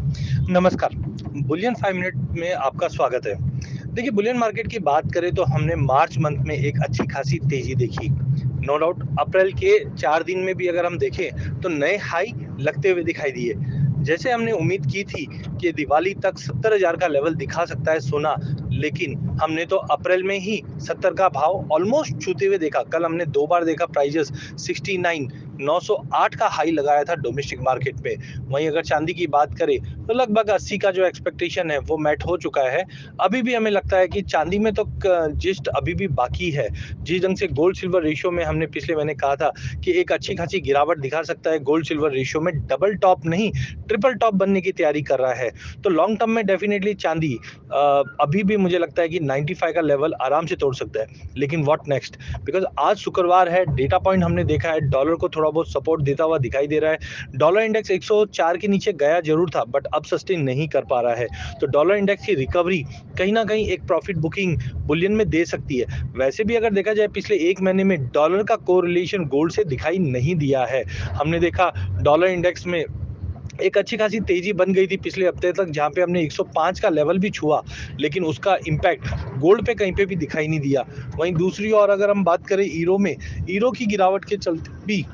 नमस्कार। Boolean 5 minute में आपका स्वागत है। देखिए, बुलियन मार्केट की बात करें तो हमने मार्च मंथ में एक अच्छी खासी तेज़ी देखी। नो डाउट अप्रैल के 4 दिन में भी अगर हम देखें तो नए हाई लगते हुए दिखाई दिए। जैसे हमने उम्मीद की थी कि दिवाली तक 70,000 का लेवल दिखा सकता है सोना, लेकिन हमने तो अप्रैल में ही 70 का भाव ऑलमोस्ट छूते हुए देखा। कल हमने 2 बार देखा प्राइजेस 69 908 का हाई लगाया था डोमेस्टिक मार्केट में। वहीं अगर चांदी की बात करें तो लगभग 80 का जो एक्सपेक्टेशन है वो मैट हो चुका है। अभी भी हमें लगता है कि चांदी में तो जिस्ट अभी भी बाकी है। जिस ढंग से गोल्ड सिल्वर रेशियो में हमने पिछले महीने कहा था कि एक अच्छी खासी गिरावट दिखा सकता है गोल्ड सिल्वर रेशियो में, डबल टॉप नहीं ट्रिपल टॉप बनने की तैयारी कर रहा है। तो लॉन्ग टर्म में डेफिनेटली चांदी अभी भी मुझे लगता है कि 95 का लेवल आराम से तोड़ सकता है। लेकिन व्हाट नेक्स्ट? बिकॉज आज शुक्रवार है, डेटा पॉइंट हमने देखा है, डॉलर को थोड़ा बहुत सपोर्ट देता हुआ दिखाई दे रहा है। डॉलर इंडेक्स 104 के नीचे गया जरूर था, बट अब सस्टेन नहीं कर पा रहा है। तो डॉलर इंडेक्स की रिकवरी कहीं ना कहीं एक प्रॉफिट बुकिंग बुलियन में दे सकती है। वैसे भी अगर देखा जाए पिछले एक महीने में डॉलर का कोरिलेशन गोल्ड से दिखाई नहीं दिया है। हमने देखा डॉलर इंडेक्स में एक अच्छी खासी तेजी बन गई थी पिछले हफ्ते तक, जहां पे हमने 105 का लेवल भी छुआ, लेकिन उसका इम्पैक्ट गोल्ड पे कहीं पे भी दिखाई नहीं दिया। वहीं दूसरी ओर अगर हम बात करें ईरो में, ईरो की गिरावट के चलते भी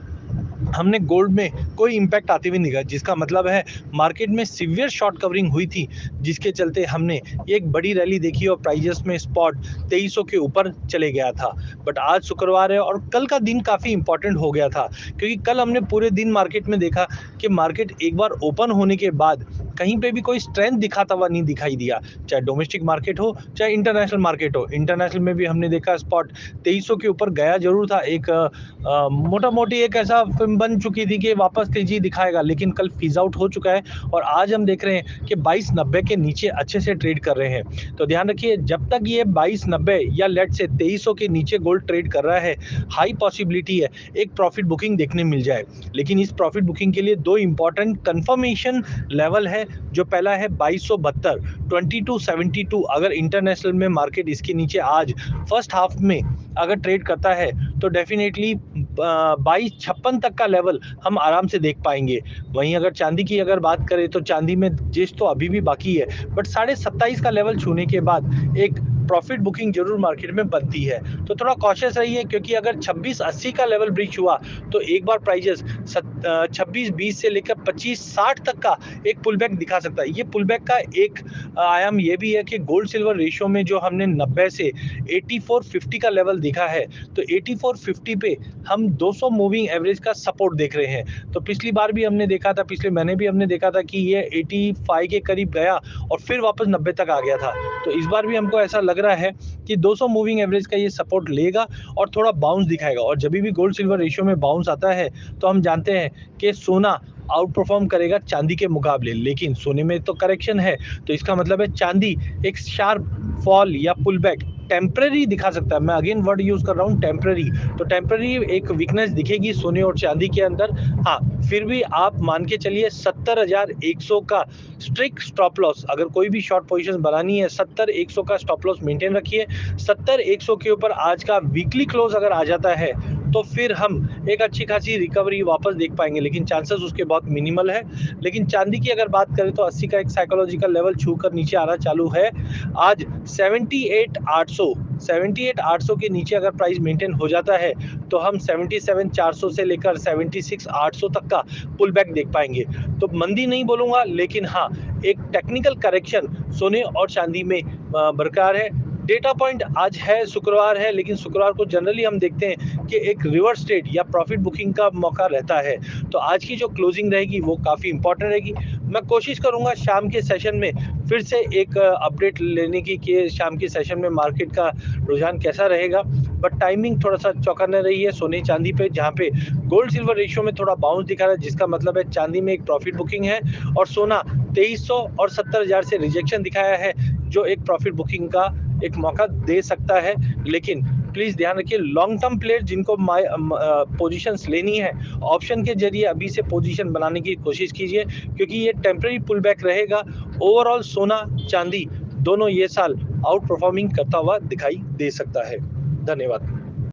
हमने गोल्ड में कोई इम्पैक्ट आते हुए नहीं दिखा, जिसका मतलब है मार्केट में सीवियर शॉर्ट कवरिंग हुई थी, जिसके चलते हमने एक बड़ी रैली देखी और प्राइजेस में स्पॉट 2300 के ऊपर चले गया था। बट आज शुक्रवार है और कल का दिन काफ़ी इंपॉर्टेंट हो गया था, क्योंकि कल हमने पूरे दिन मार्केट में देखा कि मार्केट एक बार ओपन होने के बाद कहीं पे भी कोई स्ट्रेंथ दिखाता हुआ नहीं दिखाई दिया, चाहे डोमेस्टिक मार्केट हो चाहे इंटरनेशनल मार्केट हो। इंटरनेशनल में भी हमने देखा स्पॉट 2300 के ऊपर गया जरूर था। एक मोटा मोटी एक ऐसा फिल्म बन चुकी थी कि वापस तेजी दिखाएगा, लेकिन कल फिज आउट हो चुका है और आज हम देख रहे हैं कि 2290 के नीचे अच्छे से ट्रेड कर रहे हैं। तो ध्यान रखिए, जब तक ये 2290 या लेट से 2300 के नीचे गोल्ड ट्रेड कर रहा है, हाई पॉसिबिलिटी है एक प्रॉफिट बुकिंग देखने मिल जाए। लेकिन इस प्रॉफिट बुकिंग के लिए दो इंपॉर्टेंट कंफर्मेशन लेवल है। जो पहला है 2272 2272, अगर इंटरनेशनल में मार्केट इसके नीचे आज फर्स्ट हाफ में अगर ट्रेड करता है तो डेफिनेटली 2256 तक का लेवल हम आराम से देख पाएंगे। वहीं अगर चांदी की अगर बात करें तो चांदी में जिस तो अभी भी बाकी है, बट 27.5 का लेवल छूने के बाद एक प्रॉफिट बुकिंग जरूर मार्केट में बनती है। तो थोड़ा कॉशियस रहिए, क्योंकि अगर 2680 का लेवल ब्रीच हुआ तो एक बार प्राइजेस 2620 से लेकर 2560 तक का एक पुल बैक दिखा सकता है। ये पुल बैक का एक आयाम ये भी है कि गोल्ड सिल्वर रेशियो में जो हमने 90 से 8450 का लेवल देखा है, तो 8450 पे हम 200 मूविंग एवरेज का सपोर्ट देख रहे हैं। तो पिछली बार भी हमने देखा था, पिछले महीने भी हमने देखा था कि ये 85 के करीब गया और फिर वापस 90 तक आ गया था। तो इस बार भी हमको ऐसा लग रहा है कि 200 मूविंग एवरेज का ये सपोर्ट लेगा और थोड़ा बाउंस दिखाएगा। और जब भी गोल्ड सिल्वर रेशियो में बाउंस आता है तो हम जानते हैं कि सोना आउट परफॉर्म करेगा चांदी के मुकाबले। लेकिन सोने में तो करेक्शन है, तो इसका मतलब है चांदी एक शार्प फॉल या पुल बैक टेम्पररी दिखा सकता है। मैं अगेन वर्ड यूज कर रहा हूँ, टेम्पररी। तो टेम्पररी एक वीकनेस दिखेगी सोने और चांदी के अंदर। हाँ, फिर भी आप मान के चलिए 70,100 का स्ट्रिक्ट स्टॉप लॉस, अगर कोई भी शॉर्ट पोजीशन बनानी है 70,100 का स्टॉप लॉस मेंटेन रखिए। 70,100 के ऊपर आज का वीकली क्लोज अगर आ जाता है तो फिर हम एक अच्छी खासी रिकवरी वापस देख पाएंगे, लेकिन चांसेस उसके बहुत मिनिमल है। लेकिन चांदी की अगर बात करें तो 80 का एक साइकोलॉजिकल लेवल छूकर नीचे आना चालू है। आज 78,800 के नीचे अगर प्राइस मेंटेन हो जाता है तो हम 77,400 से लेकर 76,800 तक का पुल बैक देख पाएंगे। तो मंदी नहीं बोलूंगा, लेकिन हाँ, एक टेक्निकल करेक्शन सोने और चांदी में बरकरार है। डेटा पॉइंट आज है, शुक्रवार है, लेकिन शुक्रवार को जनरली हम देखते हैं कि एक रिवर्स ट्रेड या प्रॉफिट बुकिंग का मौका रहता है। तो आज की जो क्लोजिंग रहेगी वो काफ़ी इंपॉर्टेंट रहेगी। मैं कोशिश करूंगा शाम के सेशन में फिर से एक अपडेट लेने की कि शाम के सेशन में मार्केट का रुझान कैसा रहेगा। बट टाइमिंग थोड़ा सा चौंकाने रही है सोने चांदी पे, जहाँ पे गोल्ड सिल्वर रेशियो में थोड़ा बाउंस दिखा रहा है, जिसका मतलब है चांदी में एक प्रॉफिट बुकिंग है और सोना 2300 और 70,000 से रिजेक्शन दिखाया है, जो एक प्रॉफिट बुकिंग का एक मौका दे सकता है। लेकिन प्लीज ध्यान रखिए, लॉन्ग टर्म प्लेयर जिनको पोजीशंस लेनी है, ऑप्शन के जरिए अभी से पोजीशन बनाने की कोशिश कीजिए, क्योंकि ये टेम्पररी पुल बैक रहेगा। ओवरऑल सोना चांदी दोनों ये साल आउट परफॉर्मिंग करता हुआ दिखाई दे सकता है। धन्यवाद।